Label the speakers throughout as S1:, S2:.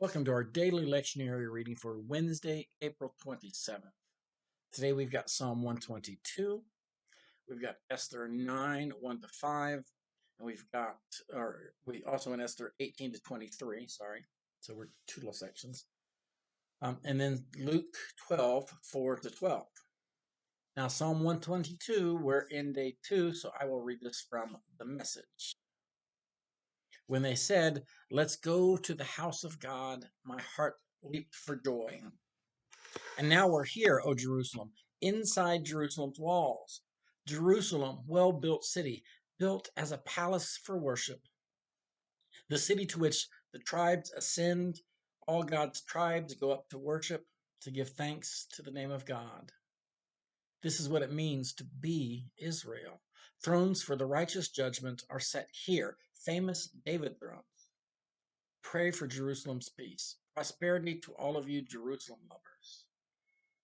S1: Welcome to our daily lectionary reading for Wednesday, April 27th. Today we've got Psalm 122, we've got Esther 9, 1 to 5, and we also in Esther 18 to 23, sorry. So we're two little sections. And then Luke 12, 4 to 12. Now Psalm 122, we're in day 2, so I will read this from the Message. When they said, "Let's go to the house of God," my heart leaped for joy. And now we're here, O Jerusalem, inside Jerusalem's walls. Jerusalem, well-built city, built as a palace for worship. The city to which the tribes ascend, all God's tribes go up to worship, to give thanks to the name of God. This is what it means to be Israel. Thrones for the righteous judgment are set here, famous David thrones. Pray for Jerusalem's peace. Prosperity to all of you Jerusalem lovers.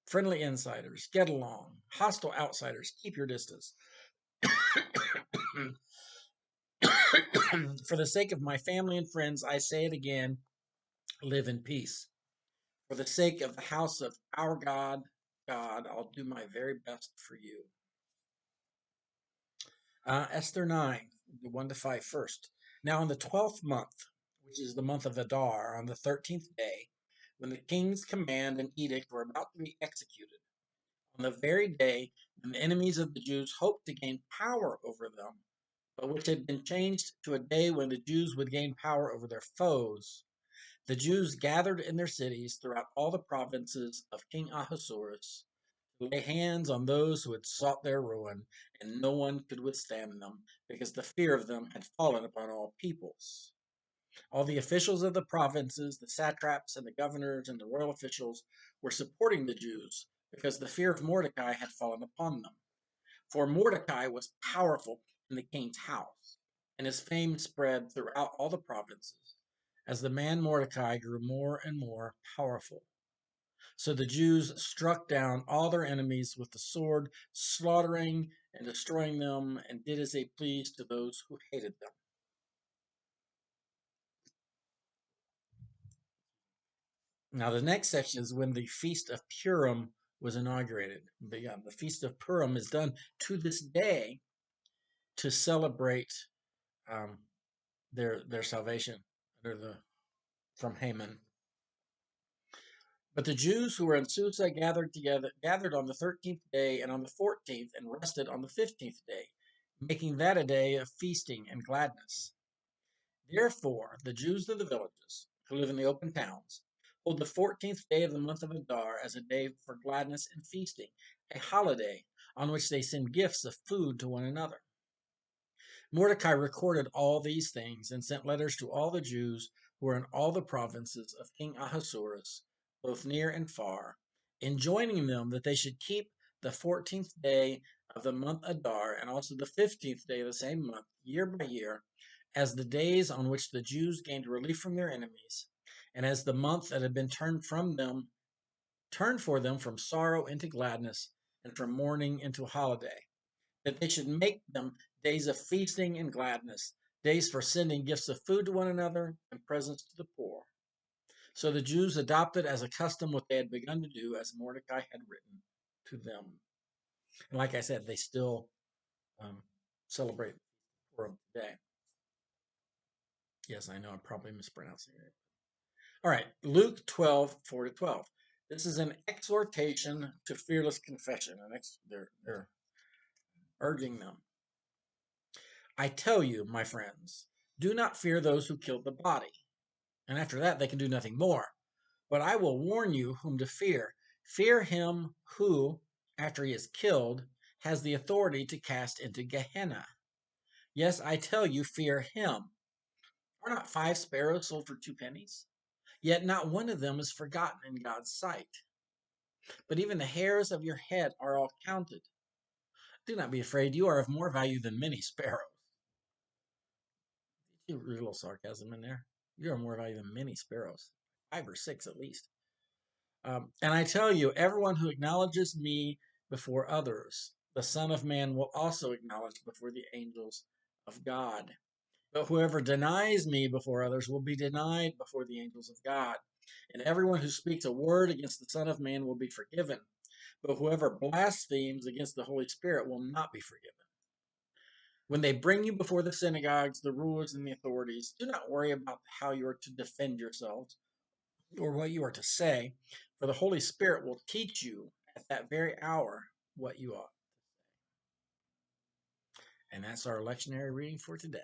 S1: Friendly insiders, get along. Hostile outsiders, keep your distance. For the sake of my family and friends, I say it again, live in peace. For the sake of the house of our God, I'll do my very best for you. Esther 9, 1 to 5 first. Now in the 12th month, which is the month of Adar, on the 13th day, when the king's command and edict were about to be executed, on the very day when the enemies of the Jews hoped to gain power over them, but which had been changed to a day when the Jews would gain power over their foes, the Jews gathered in their cities throughout all the provinces of King Ahasuerus to lay hands on those who had sought their ruin, and no one could withstand them, because the fear of them had fallen upon all peoples. All the officials of the provinces, the satraps and the governors and the royal officials were supporting the Jews, because the fear of Mordecai had fallen upon them. For Mordecai was powerful in the king's house, and his fame spread throughout all the provinces, as the man Mordecai grew more and more powerful. So the Jews struck down all their enemies with the sword, slaughtering and destroying them, and did as they pleased to those who hated them. Now, the next section is when the Feast of Purim was inaugurated. The Feast of Purim is done to this day to celebrate their salvation from Haman. But the Jews who were in Susa gathered on the 13th day and on the 14th, and rested on the 15th day, making that a day of feasting and gladness. Therefore, the Jews of the villages, who live in the open towns, hold the 14th day of the month of Adar as a day for gladness and feasting, a holiday on which they send gifts of food to one another. Mordecai recorded all these things and sent letters to all the Jews who were in all the provinces of King Ahasuerus, both near and far, enjoining them that they should keep the 14th day of the month Adar and also the 15th day of the same month, year by year, as the days on which the Jews gained relief from their enemies, and as the month that had been turned for them from sorrow into gladness, and from mourning into holiday, that they should make them days of feasting and gladness, days for sending gifts of food to one another and presents to the poor. So the Jews adopted as a custom what they had begun to do, as Mordecai had written to them. And like I said, they still celebrate Purim today. Yes, I know I'm probably mispronouncing it. All right, Luke 12, 4 to 12. This is an exhortation to fearless confession, and they're urging them. I tell you, my friends, do not fear those who kill the body, and after that they can do nothing more. But I will warn you whom to fear. Fear him who, after he is killed, has the authority to cast into Gehenna. Yes, I tell you, fear him. Are not 5 sparrows sold for 2 pennies? Yet not one of them is forgotten in God's sight. But even the hairs of your head are all counted. Do not be afraid, you are of more value than many sparrows. A little sarcasm in there. You are more value than many sparrows, 5 or 6 at least. And I tell you, everyone who acknowledges me before others, the Son of Man will also acknowledge before the angels of God. But whoever denies me before others will be denied before the angels of God. And everyone who speaks a word against the Son of Man will be forgiven, but whoever blasphemes against the Holy Spirit will not be forgiven. When they bring you before the synagogues, the rulers, and the authorities, do not worry about how you are to defend yourselves or what you are to say, for the Holy Spirit will teach you at that very hour what you ought. And that's our lectionary reading for today.